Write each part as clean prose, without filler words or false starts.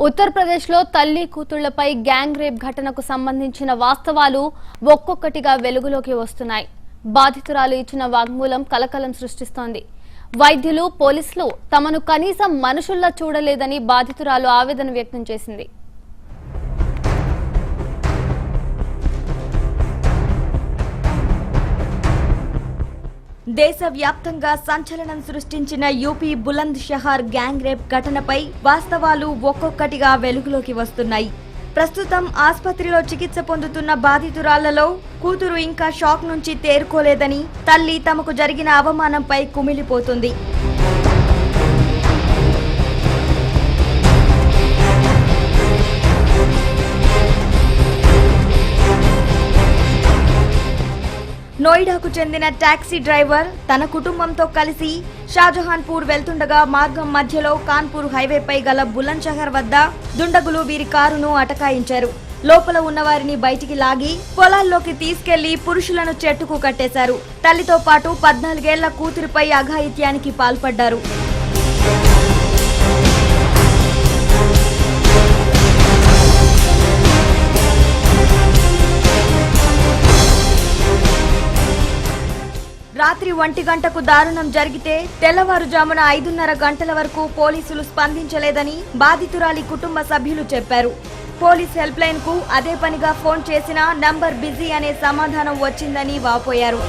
ఉత్తరప్రదేశ్లో తల్లి కూతుళ్లపై gang rape ఘటనకు సంబంధించిన వాస్తవాలు ఒక్కొక్కటిగా వెలుగులోకి వస్తున్నాయి. బాధితురాలు ఇచ్చిన వాగ్మూలం కలకలం సృష్టిస్తోంది. వైద్యులు, పోలీసులు తమను కనీసం మనుషుల్లా చూడలేదని బాధితురాలు ఆవేదన వ్యక్తం చేసింది. దేశవ్యాప్తంగా సంచలనం సృష్టించిన యూపీ బులంద్ షహర్ గ్యాంగ్ రేప్ ఘటనపై వాస్తవాలు ఒక్కొక్కటిగా వెలుగులోకి వస్తున్నాయి. ప్రస్తుతం ఆసుపత్రిలో చికిత్స పొందుతున్న బాధితురాళ్లలో కూతురు ఇంకా షాక్ నుంచి తేరుకోలేదని తల్లి తమకు జరిగిన అవమానంపై కుమిలిపోతుంది. నోయిడాకు చెందిన టాక్సీ డ్రైవర్ తన కుటుంబంతో కలిసి షాజహాన్పూర్ వెళ్తుండగా మార్గం మధ్యలో కాన్పూర్ హైవేపై గల బులంద్ షహర్ వద్ద దుండగులు వీరి కారును అటకాయించారు. లోపల ఉన్న వారిని బయటికి లాగి పొలాల్లోకి తీసుకెళ్లి పురుషులను చెట్టుకు కట్టేశారు. తల్లితో పాటు 14 ఏళ్ల కూతురిపై అఘాయిత్యానికి పాల్పడ్డారు. రాత్రి 1 గంటకు దారుణం జరిగితే తెల్లవారుజామున 5:30 గంటల వరకు పోలీసులు స్పందించలేదని బాధితురాలి కుటుంబ సభ్యులు చెప్పారు. పోలీస్ హెల్ప్ లైన్ కు అదే పనిగా ఫోన్ చేసినా నంబర్ బిజీ అనే సమాధానం వచ్చిందని వాపోయారు.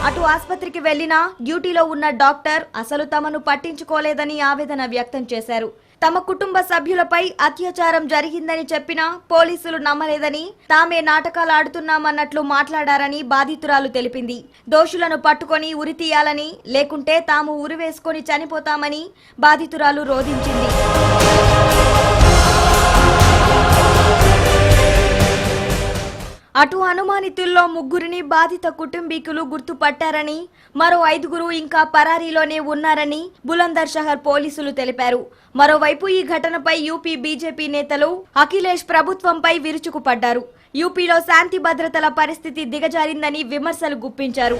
అటు ఆసుపత్రికి వెళ్లినా డ్యూటీలో ఉన్న డాక్టర్ అసలు తమను పట్టించుకోలేదని ఆవేదన వ్యక్తం చేశారు. తమ కుటుంబ సభ్యులపై అత్యాచారం జరిగిందని చెప్పినా పోలీసులు నమ్మలేదని, తామే నాటకాలు ఆడుతున్నామన్నట్లు మాట్లాడారని బాధితురాలు తెలిపింది. దోషులను పట్టుకొని ఉరితీయాలని, లేకుంటే తాము ఉరివేసుకొని చనిపోతామని బాధితురాలు రోధించింది. అటు అనుమానితుల్లో 3 బాధిత కుటుంబీకులు గుర్తుపట్టారని, మరో 5 ఇంకా పరారీలోనే ఉన్నారని బులంద్ షహర్ పోలీసులు తెలిపారు. మరోవైపు ఈ ఘటనపై యూపీ బీజేపీ నేతలు అఖిలేష్ ప్రభుత్వంపై విరుచుకుపడ్డారు. యూపీలో శాంతి భద్రతల పరిస్థితి దిగజారిందని విమర్శలు గుప్పించారు.